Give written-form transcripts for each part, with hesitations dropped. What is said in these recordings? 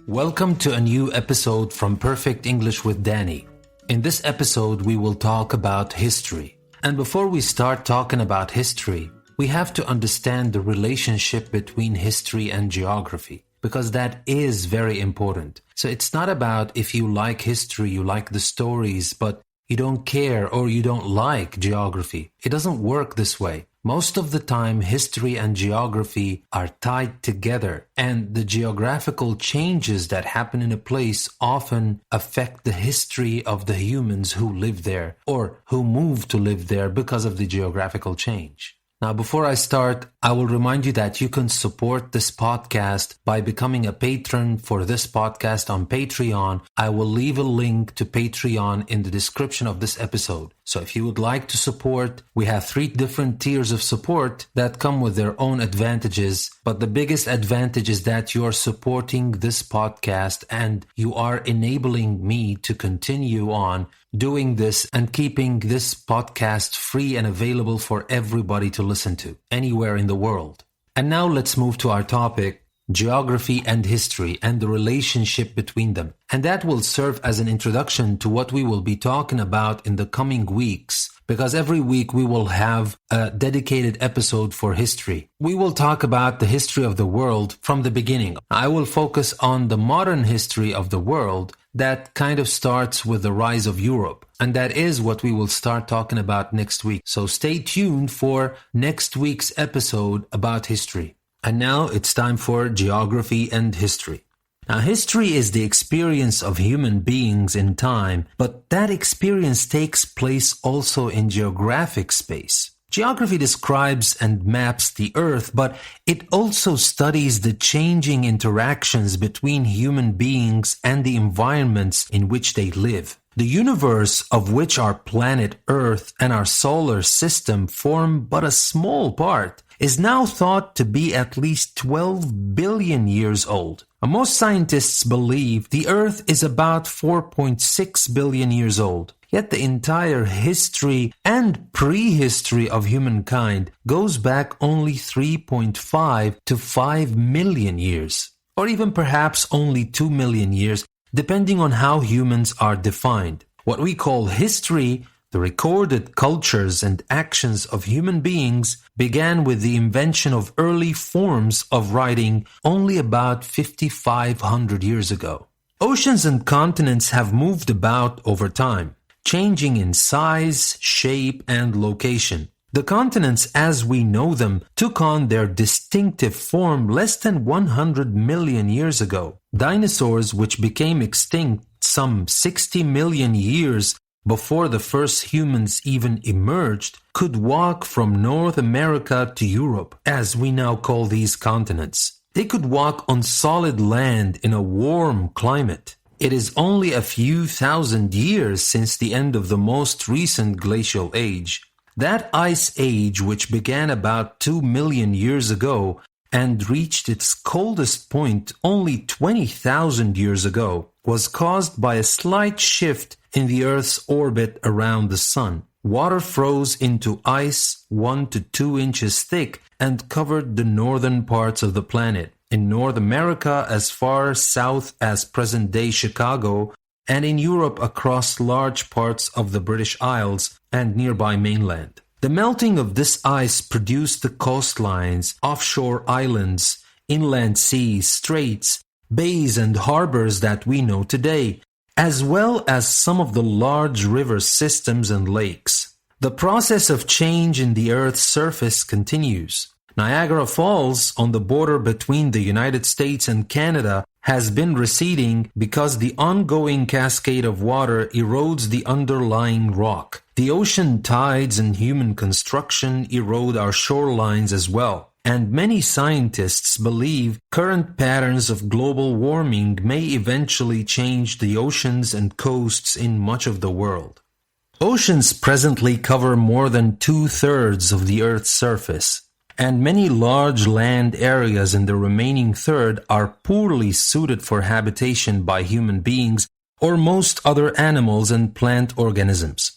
Welcome to a new episode from Perfect English with Danny. In this episode, we will talk about history. And before we start talking about history, we have to understand the relationship between history and geography, because that is very important. So it's not about if you like history, you like the stories, but you don't care or you don't like geography. It doesn't work this way. Most of the time, history and geography are tied together, and the geographical changes that happen in a place often affect the history of the humans who live there or who move to live there because of the geographical change. Now, before I start, I will remind you that you can support this podcast by becoming a patron for this podcast on Patreon. I will leave a link to Patreon in the description of this episode. So if you would like to support, we have 3 different tiers of support that come with their own advantages. But the biggest advantage is that you are supporting this podcast and you are enabling me to continue on doing this and keeping this podcast free and available for everybody to listen to anywhere in the world. And now let's move to our topic, geography and history and the relationship between them. And that will serve as an introduction to what we will be talking about in the coming weeks, because every week we will have a dedicated episode for history. We will talk about the history of the world from the beginning. I will focus on the modern history of the world that kind of starts with the rise of Europe. And that is what we will start talking about next week. So stay tuned for next week's episode about history. And now it's time for geography and history. Now, history is the experience of human beings in time, but that experience takes place also in geographic space. Geography describes and maps the earth, but it also studies the changing interactions between human beings and the environments in which they live. The universe, of which our planet Earth and our solar system form but a small part, is now thought to be at least 12 billion years old. Most scientists believe the Earth is about 4.6 billion years old. Yet the entire history and prehistory of humankind goes back only 3.5 to 5 million years, or even perhaps only 2 million years, depending on how humans are defined. What we call history, the recorded cultures and actions of human beings, began with the invention of early forms of writing only about 5,500 years ago. Oceans and continents have moved about over time, changing in size, shape, and location. The continents as we know them took on their distinctive form less than 100 million years ago. Dinosaurs, which became extinct some 60 million years before the first humans even emerged, could walk from North America to Europe, as we now call these continents. They could walk on solid land in a warm climate. It is only a few thousand years since the end of the most recent glacial age. That ice age, which began about 2 million years ago and reached its coldest point only 20,000 years ago, was caused by a slight shift in the Earth's orbit around the Sun. Water froze into ice 1 to 2 inches thick and covered the northern parts of the planet. In North America as far south as present-day Chicago, and in Europe across large parts of the British Isles and nearby mainland. The melting of this ice produced the coastlines, offshore islands, inland seas, straits, bays and harbors that we know today, as well as some of the large river systems and lakes. The process of change in the Earth's surface continues. Niagara Falls, on the border between the United States and Canada, has been receding because the ongoing cascade of water erodes the underlying rock. The ocean tides and human construction erode our shorelines as well. And many scientists believe current patterns of global warming may eventually change the oceans and coasts in much of the world. Oceans presently cover more than 2/3 of the Earth's surface, and many large land areas in the remaining third are poorly suited for habitation by human beings or most other animals and plant organisms.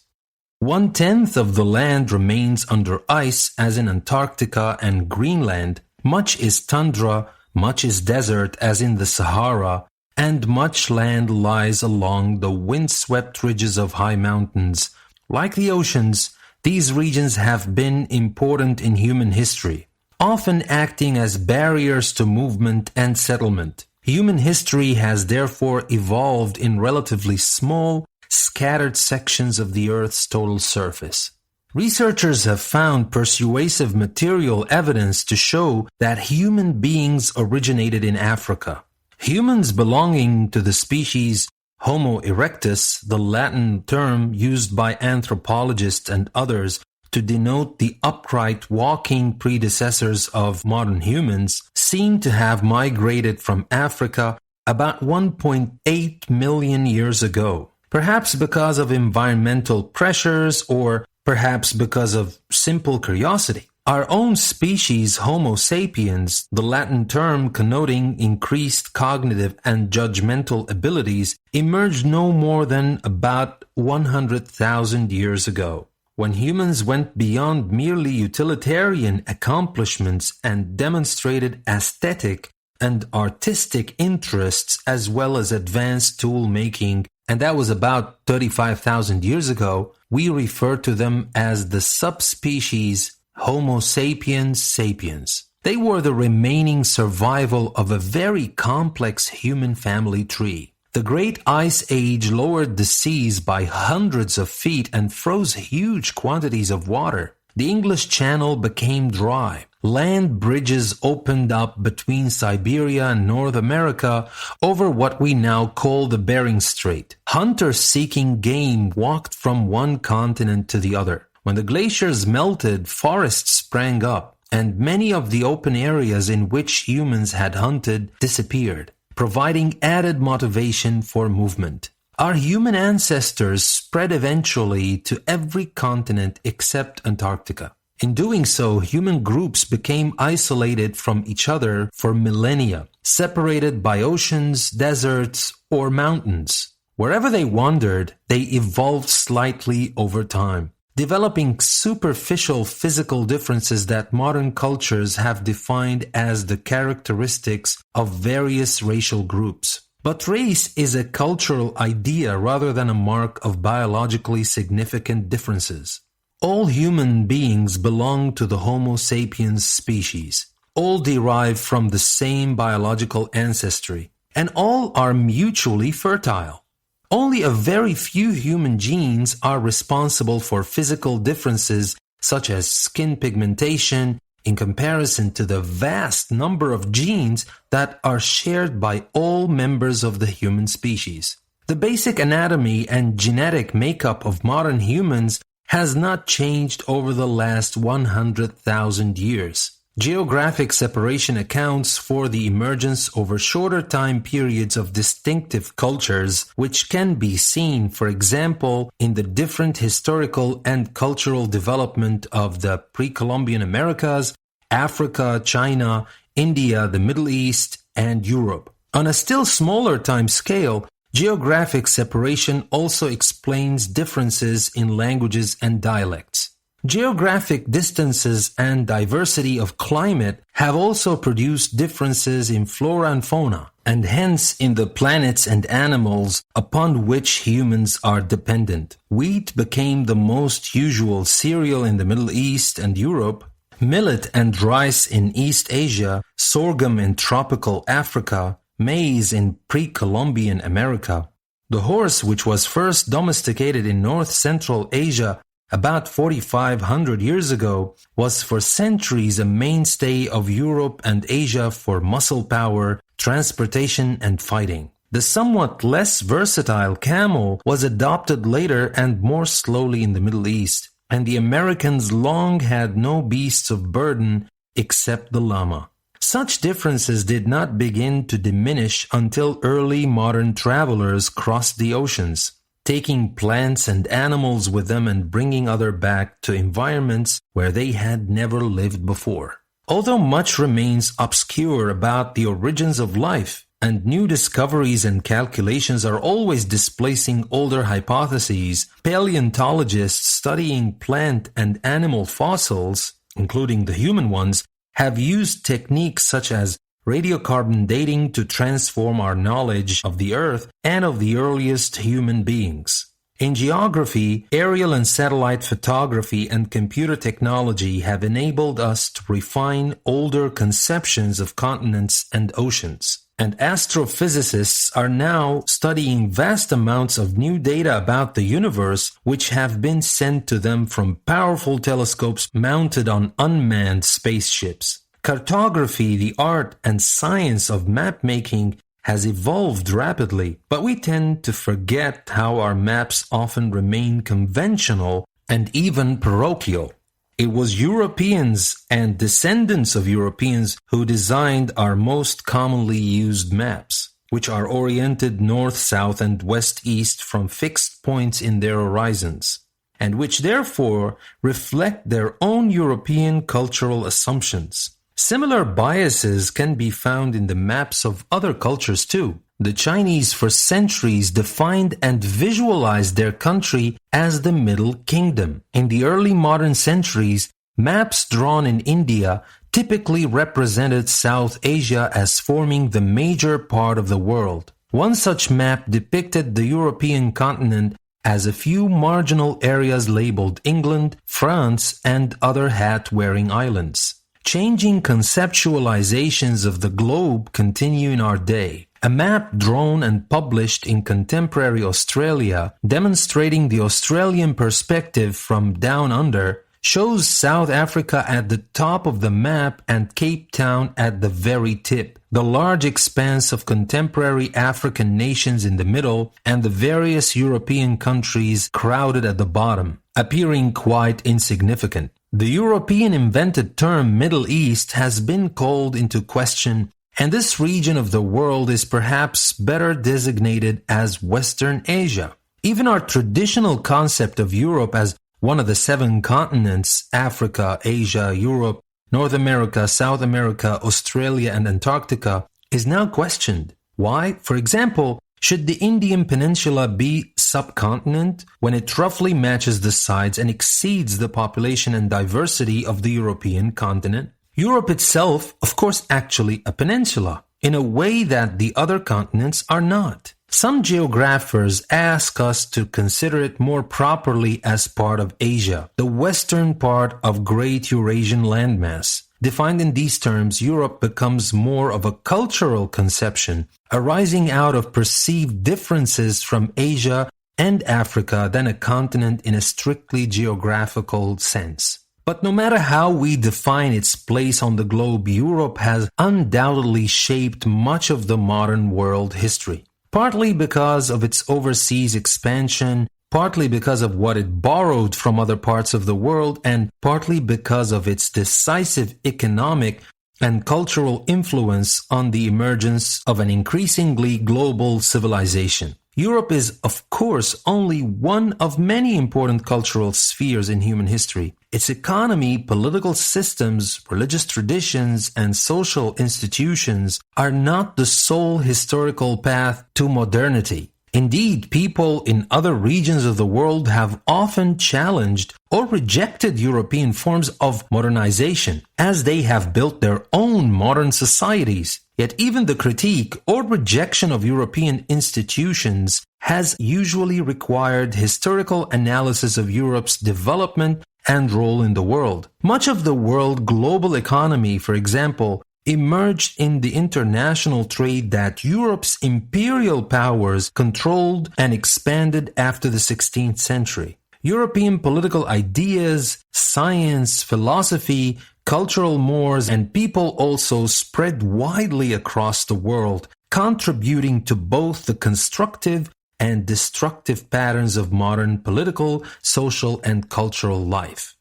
1/10 of the land remains under ice, as in Antarctica and Greenland. Much is tundra, much is desert as in the Sahara, and much land lies along the windswept ridges of high mountains. Like the oceans, these regions have been important in human history, often acting as barriers to movement and settlement. Human history has therefore evolved in relatively small, scattered sections of the Earth's total surface. Researchers have found persuasive material evidence to show that human beings originated in Africa. Humans belonging to the species Homo erectus, the Latin term used by anthropologists and others to denote the upright walking predecessors of modern humans, seem to have migrated from Africa about 1.8 million years ago. Perhaps because of environmental pressures or perhaps because of simple curiosity. Our own species, Homo sapiens, the Latin term connoting increased cognitive and judgmental abilities, emerged no more than about 100,000 years ago, when humans went beyond merely utilitarian accomplishments and demonstrated aesthetic and artistic interests as well as advanced tool-making, and that was about 35,000 years ago. We refer to them as the subspecies Homo sapiens sapiens. They were the remaining survival of a very complex human family tree. The Great Ice Age lowered the seas by hundreds of feet and froze huge quantities of water. The English Channel became dry. Land bridges opened up between Siberia and North America over what we now call the Bering Strait. Hunters seeking game walked from one continent to the other. When the glaciers melted, forests sprang up, and many of the open areas in which humans had hunted disappeared, providing added motivation for movement. Our human ancestors spread eventually to every continent except Antarctica. In doing so, human groups became isolated from each other for millennia, separated by oceans, deserts, or mountains. Wherever they wandered, they evolved slightly over time, developing superficial physical differences that modern cultures have defined as the characteristics of various racial groups. But race is a cultural idea rather than a mark of biologically significant differences. All human beings belong to the Homo sapiens species. All derive from the same biological ancestry, and all are mutually fertile. Only a very few human genes are responsible for physical differences such as skin pigmentation in comparison to the vast number of genes that are shared by all members of the human species. The basic anatomy and genetic makeup of modern humans has not changed over the last 100,000 years. Geographic separation accounts for the emergence over shorter time periods of distinctive cultures, which can be seen, for example, in the different historical and cultural development of the pre-Columbian Americas, Africa, China, India, the Middle East, and Europe. On a still smaller time scale, geographic separation also explains differences in languages and dialects. Geographic distances and diversity of climate have also produced differences in flora and fauna, and hence in the planets and animals upon which humans are dependent. Wheat became the most usual cereal in the Middle East and Europe, millet and rice in East Asia, sorghum in tropical Africa, maize in pre-Columbian America. The horse, which was first domesticated in North-Central Asia about 4,500 years ago, was for centuries a mainstay of Europe and Asia for muscle power, transportation, and fighting. The somewhat less versatile camel was adopted later and more slowly in the Middle East, and the Americans long had no beasts of burden except the llama. Such differences did not begin to diminish until early modern travelers crossed the oceans, taking plants and animals with them and bringing others back to environments where they had never lived before. Although much remains obscure about the origins of life, and new discoveries and calculations are always displacing older hypotheses, paleontologists studying plant and animal fossils, including the human ones, have used techniques such as radiocarbon dating to transform our knowledge of the Earth and of the earliest human beings. In geography, aerial and satellite photography and computer technology have enabled us to refine older conceptions of continents and oceans. And astrophysicists are now studying vast amounts of new data about the universe which have been sent to them from powerful telescopes mounted on unmanned spaceships. Cartography, the art and science of map-making, has evolved rapidly, but we tend to forget how our maps often remain conventional and even parochial. It was Europeans and descendants of Europeans who designed our most commonly used maps, which are oriented north, south, and west-east from fixed points in their horizons, and which therefore reflect their own European cultural assumptions. Similar biases can be found in the maps of other cultures too. The Chinese for centuries defined and visualized their country as the Middle Kingdom. In the early modern centuries, maps drawn in India typically represented South Asia as forming the major part of the world. One such map depicted the European continent as a few marginal areas labeled England, France, and other hat-wearing islands. Changing conceptualizations of the globe continue in our day. A map drawn and published in contemporary Australia demonstrating the Australian perspective from down under shows South Africa at the top of the map and Cape Town at the very tip, the large expanse of contemporary African nations in the middle, and the various European countries crowded at the bottom, appearing quite insignificant. The European invented term Middle East has been called into question, and this region of the world is perhaps better designated as Western Asia. Even our traditional concept of Europe as one of the 7 continents, Africa, Asia, Europe, North America, South America, Australia, and Antarctica, is now questioned. Why, for example, should the Indian Peninsula be subcontinent when it roughly matches the size and exceeds the population and diversity of the European continent? Europe itself, of course, actually a peninsula, in a way that the other continents are not. Some geographers ask us to consider it more properly as part of Asia, the western part of Great Eurasian landmass. Defined in these terms, Europe becomes more of a cultural conception, arising out of perceived differences from Asia and Africa than a continent in a strictly geographical sense. But no matter how we define its place on the globe, Europe has undoubtedly shaped much of the modern world history. Partly because of its overseas expansion, partly because of what it borrowed from other parts of the world, and partly because of its decisive economic and cultural influence on the emergence of an increasingly global civilization. Europe is, of course, only one of many important cultural spheres in human history. Its economy, political systems, religious traditions, and social institutions are not the sole historical path to modernity. Indeed, people in other regions of the world have often challenged or rejected European forms of modernization, as they have built their own modern societies. Yet even the critique or rejection of European institutions has usually required historical analysis of Europe's development and role in the world. Much of the world global economy, for example, emerged in the international trade that Europe's imperial powers controlled and expanded after the 16th century. European political ideas, science, philosophy, cultural mores, and people also spread widely across the world, contributing to both the constructive and destructive patterns of modern political, social, and cultural life.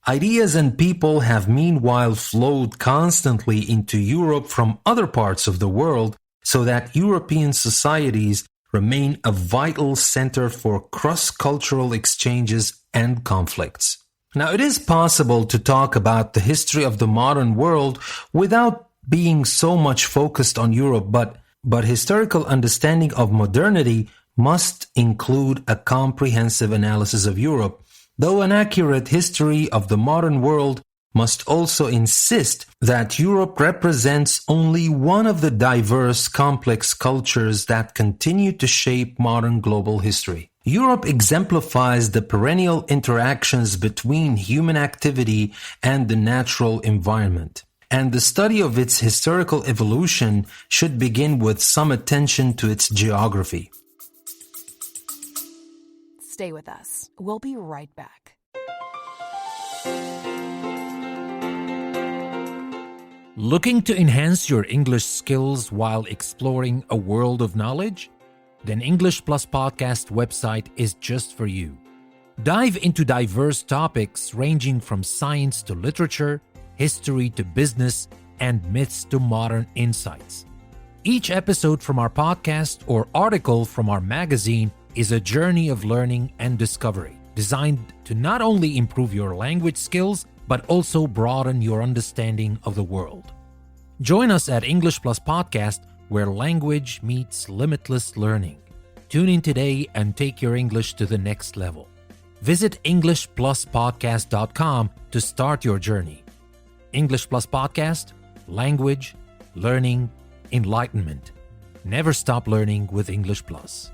Ideas and people have meanwhile flowed constantly into Europe from other parts of the world, so that European societies remain a vital center for cross-cultural exchanges and conflicts. Now, it is possible to talk about the history of the modern world without being so much focused on Europe, but historical understanding of modernity must include a comprehensive analysis of Europe. Though an accurate history of the modern world must also insist that Europe represents only one of the diverse, complex cultures that continue to shape modern global history. Europe exemplifies the perennial interactions between human activity and the natural environment, and the study of its historical evolution should begin with some attention to its geography. Stay with us. We'll be right back. Looking to enhance your English skills while exploring a world of knowledge? Then English Plus Podcast website is just for you. Dive into diverse topics ranging from science to literature, history to business, and myths to modern insights. Each episode from our podcast or article from our magazine is a journey of learning and discovery, designed to not only improve your language skills, but also broaden your understanding of the world. Join us at English Plus Podcast, where language meets limitless learning. Tune in today and take your English to the next level. Visit EnglishPlusPodcast.com to start your journey. English Plus Podcast, language, learning, enlightenment. Never stop learning with English Plus.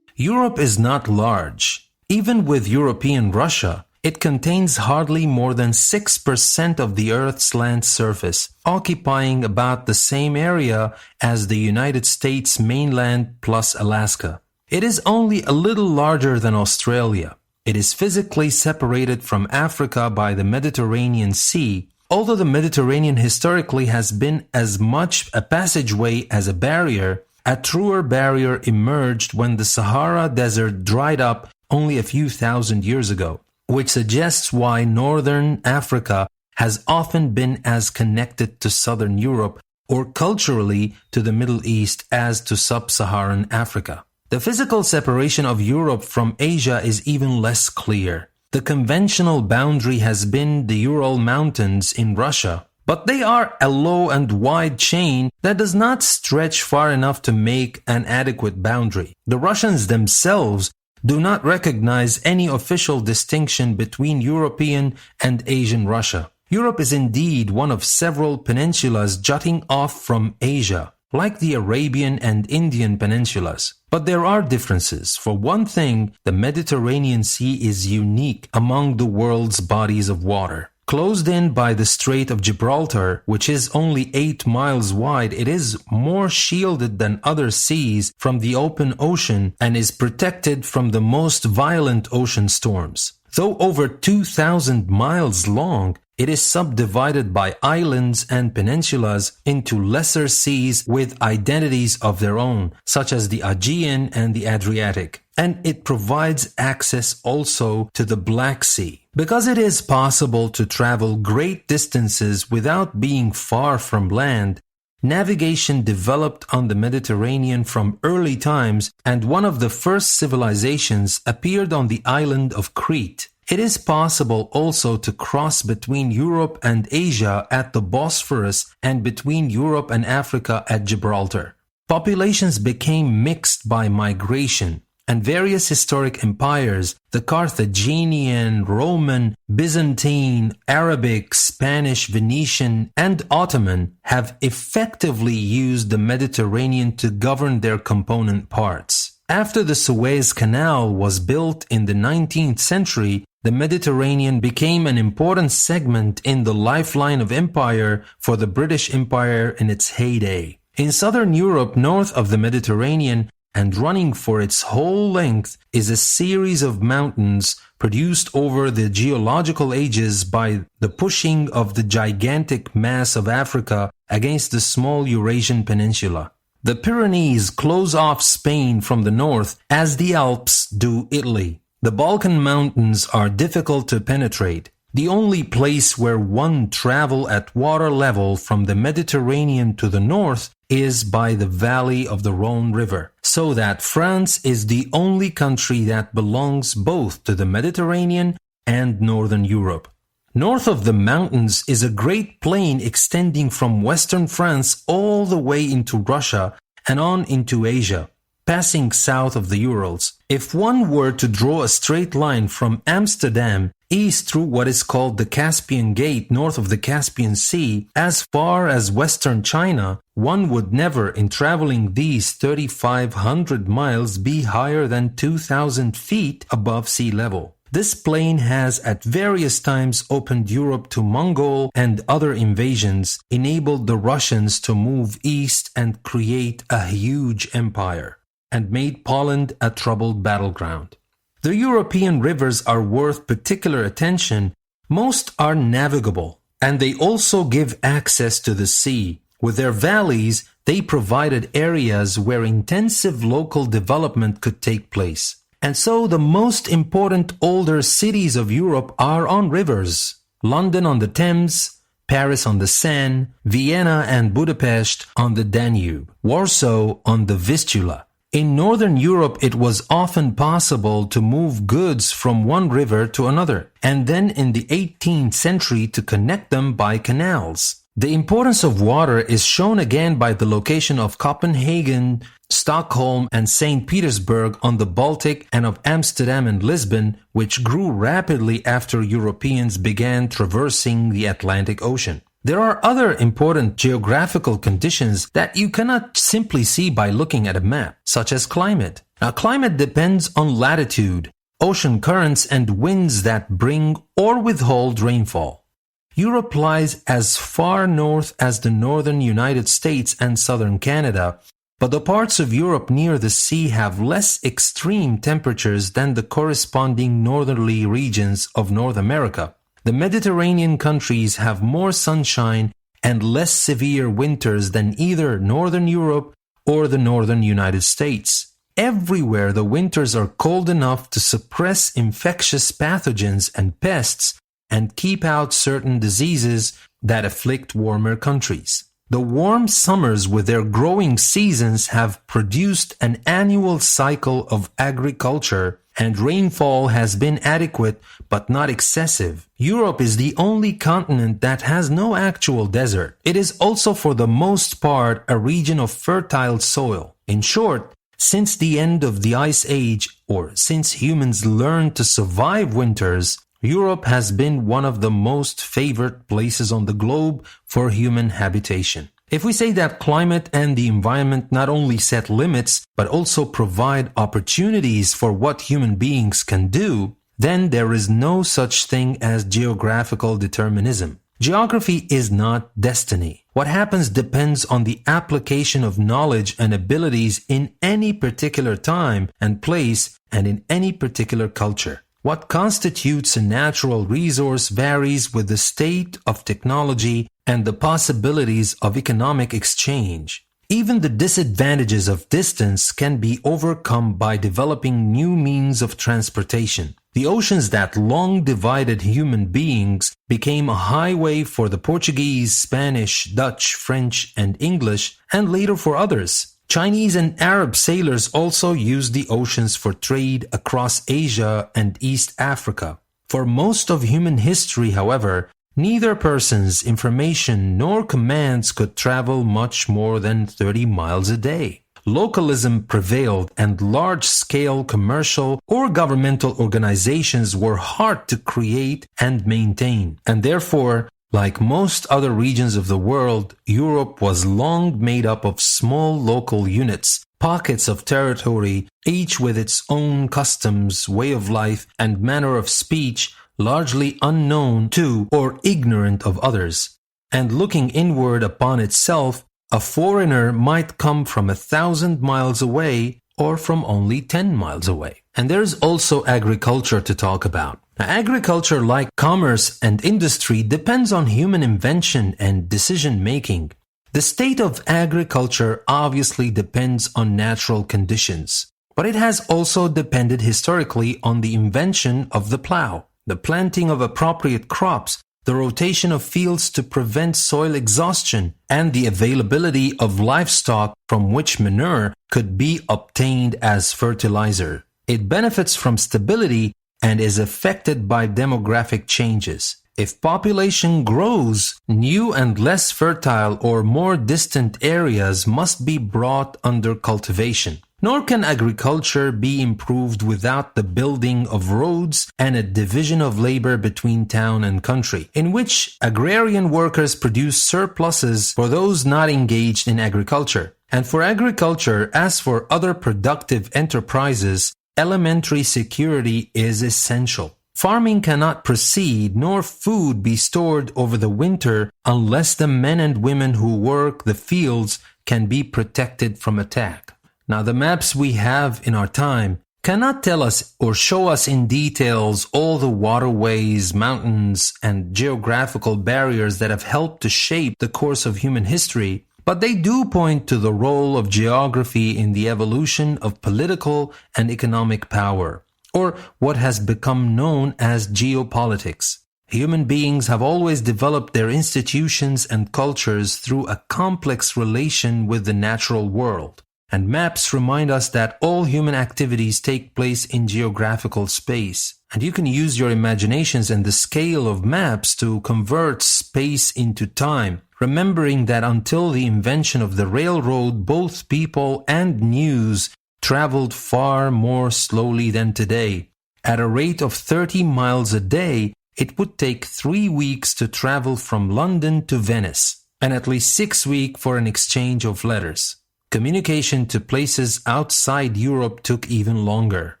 Europe is not large. Even with European Russia, it contains hardly more than 6% of the Earth's land surface, occupying about the same area as the United States mainland plus Alaska. It is only a little larger than Australia. It is physically separated from Africa by the Mediterranean Sea, although the Mediterranean historically has been as much a passageway as a barrier. A truer barrier emerged when the Sahara Desert dried up only a few thousand years ago, which suggests why northern Africa has often been as connected to southern Europe or culturally to the Middle East as to sub-Saharan Africa. The physical separation of Europe from Asia is even less clear. The conventional boundary has been the Ural Mountains in Russia, but they are a low and wide chain that does not stretch far enough to make an adequate boundary. The Russians themselves do not recognize any official distinction between European and Asian Russia. Europe is indeed one of several peninsulas jutting off from Asia, like the Arabian and Indian peninsulas. But there are differences. For one thing, the Mediterranean Sea is unique among the world's bodies of water. Closed in by the Strait of Gibraltar, which is only 8 miles wide, it is more shielded than other seas from the open ocean and is protected from the most violent ocean storms. Though over 2,000 miles long, it is subdivided by islands and peninsulas into lesser seas with identities of their own, such as the Aegean and the Adriatic. And it provides access also to the Black Sea. Because it is possible to travel great distances without being far from land, navigation developed on the Mediterranean from early times, and one of the first civilizations appeared on the island of Crete. It is possible also to cross between Europe and Asia at the Bosphorus and between Europe and Africa at Gibraltar. Populations became mixed by migration, and various historic empires, the Carthaginian, Roman, Byzantine, Arabic, Spanish, Venetian, and Ottoman, have effectively used the Mediterranean to govern their component parts. After the Suez Canal was built in the 19th century, the Mediterranean became an important segment in the lifeline of empire for the British Empire in its heyday. In southern Europe, north of the Mediterranean, and running for its whole length, is a series of mountains produced over the geological ages by the pushing of the gigantic mass of Africa against the small Eurasian peninsula. The Pyrenees close off Spain from the north as the Alps do Italy. The Balkan Mountains are difficult to penetrate. The only place where one travel at water level from the Mediterranean to the north is by the valley of the Rhone River, so that France is the only country that belongs both to the Mediterranean and northern Europe. North of the mountains is a great plain extending from western France all the way into Russia and on into Asia, passing south of the Urals. If one were to draw a straight line from Amsterdam east through what is called the Caspian Gate north of the Caspian Sea as far as western China, one would never, in traveling these 3,500 miles, be higher than 2,000 feet above sea level. This plain has at various times opened Europe to Mongol and other invasions, enabled the Russians to move east and create a huge empire, and made Poland a troubled battleground. The European rivers are worth particular attention. Most are navigable, and they also give access to the sea. With their valleys, they provided areas where intensive local development could take place. And so the most important older cities of Europe are on rivers. London on the Thames, Paris on the Seine, Vienna and Budapest on the Danube, Warsaw on the Vistula. In Northern Europe, it was often possible to move goods from one river to another, and then in the 18th century to connect them by canals. The importance of water is shown again by the location of Copenhagen, Stockholm and St. Petersburg on the Baltic, and of Amsterdam and Lisbon, which grew rapidly after Europeans began traversing the Atlantic Ocean. There are other important geographical conditions that you cannot simply see by looking at a map, such as climate. Now, climate depends on latitude, ocean currents, and winds that bring or withhold rainfall. Europe lies as far north as the northern United States and southern Canada, but the parts of Europe near the sea have less extreme temperatures than the corresponding northerly regions of North America. The Mediterranean countries have more sunshine and less severe winters than either Northern Europe or the Northern United States. Everywhere the winters are cold enough to suppress infectious pathogens and pests and keep out certain diseases that afflict warmer countries. The warm summers with their growing seasons have produced an annual cycle of agriculture, and rainfall has been adequate but not excessive. Europe is the only continent that has no actual desert. It is also for the most part a region of fertile soil. In short, since the end of the Ice Age, or since humans learned to survive winters, Europe has been one of the most favored places on the globe for human habitation. If we say that climate and the environment not only set limits, but also provide opportunities for what human beings can do, then there is no such thing as geographical determinism. Geography is not destiny. What happens depends on the application of knowledge and abilities in any particular time and place and in any particular culture. What constitutes a natural resource varies with the state of technology and the possibilities of economic exchange. Even the disadvantages of distance can be overcome by developing new means of transportation. The oceans that long divided human beings became a highway for the Portuguese, Spanish, Dutch, French, and English, and later for others. Chinese and Arab sailors also used the oceans for trade across Asia and East Africa. For most of human history, however, neither persons, information, nor commands could travel much more than 30 miles a day. Localism prevailed, and large-scale commercial or governmental organizations were hard to create and maintain, and therefore, like most other regions of the world, Europe was long made up of small local units, pockets of territory, each with its own customs, way of life, and manner of speech, largely unknown to or ignorant of others. And looking inward upon itself, a foreigner might come from 1,000 miles away or from only 10 miles away. And there's also agriculture to talk about. Now, agriculture, like commerce and industry, depends on human invention and decision-making. The state of agriculture obviously depends on natural conditions, but it has also depended historically on the invention of the plow, the planting of appropriate crops, the rotation of fields to prevent soil exhaustion, and the availability of livestock from which manure could be obtained as fertilizer. It benefits from stability and is affected by demographic changes. If population grows, new and less fertile or more distant areas must be brought under cultivation. Nor can agriculture be improved without the building of roads and a division of labor between town and country, in which agrarian workers produce surpluses for those not engaged in agriculture. And for agriculture, as for other productive enterprises, elementary security is essential. Farming cannot proceed, nor food be stored over the winter unless the men and women who work the fields can be protected from attack. Now, the maps we have in our time cannot tell us or show us in details all the waterways, mountains, and geographical barriers that have helped to shape the course of human history, but they do point to the role of geography in the evolution of political and economic power, or what has become known as geopolitics. Human beings have always developed their institutions and cultures through a complex relation with the natural world. And maps remind us that all human activities take place in geographical space. And you can use your imaginations and the scale of maps to convert space into time, remembering that until the invention of the railroad, both people and news traveled far more slowly than today. At a rate of 30 miles a day, it would take 3 weeks to travel from London to Venice, and at least 6 weeks for an exchange of letters. Communication to places outside Europe took even longer.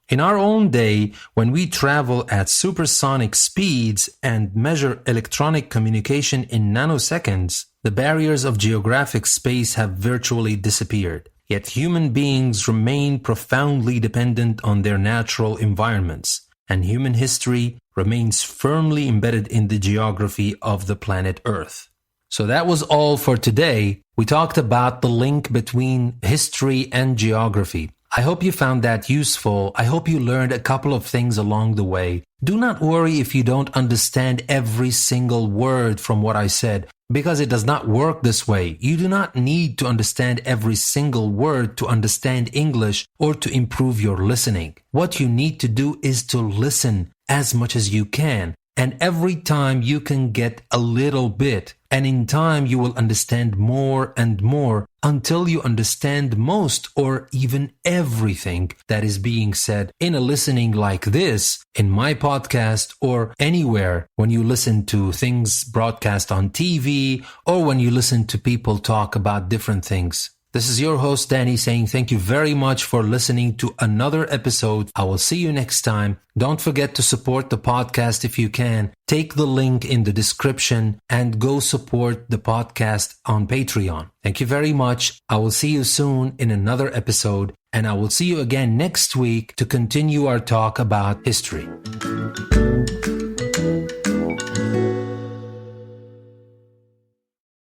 In our own day, when we travel at supersonic speeds and measure electronic communication in nanoseconds, the barriers of geographic space have virtually disappeared. Yet human beings remain profoundly dependent on their natural environments, and human history remains firmly embedded in the geography of the planet Earth. So that was all for today. We talked about the link between history and geography. I hope you found that useful. I hope you learned a couple of things along the way. Do not worry if you don't understand every single word from what I said, because it does not work this way. You do not need to understand every single word to understand English or to improve your listening. What you need to do is to listen as much as you can. And every time you can get a little bit, and in time you will understand more and more until you understand most or even everything that is being said in a listening like this, in my podcast or anywhere when you listen to things broadcast on TV or when you listen to people talk about different things. This is your host, Danny, saying thank you very much for listening to another episode. I will see you next time. Don't forget to support the podcast if you can. Take the link in the description and go support the podcast on Patreon. Thank you very much. I will see you soon in another episode, and I will see you again next week to continue our talk about history.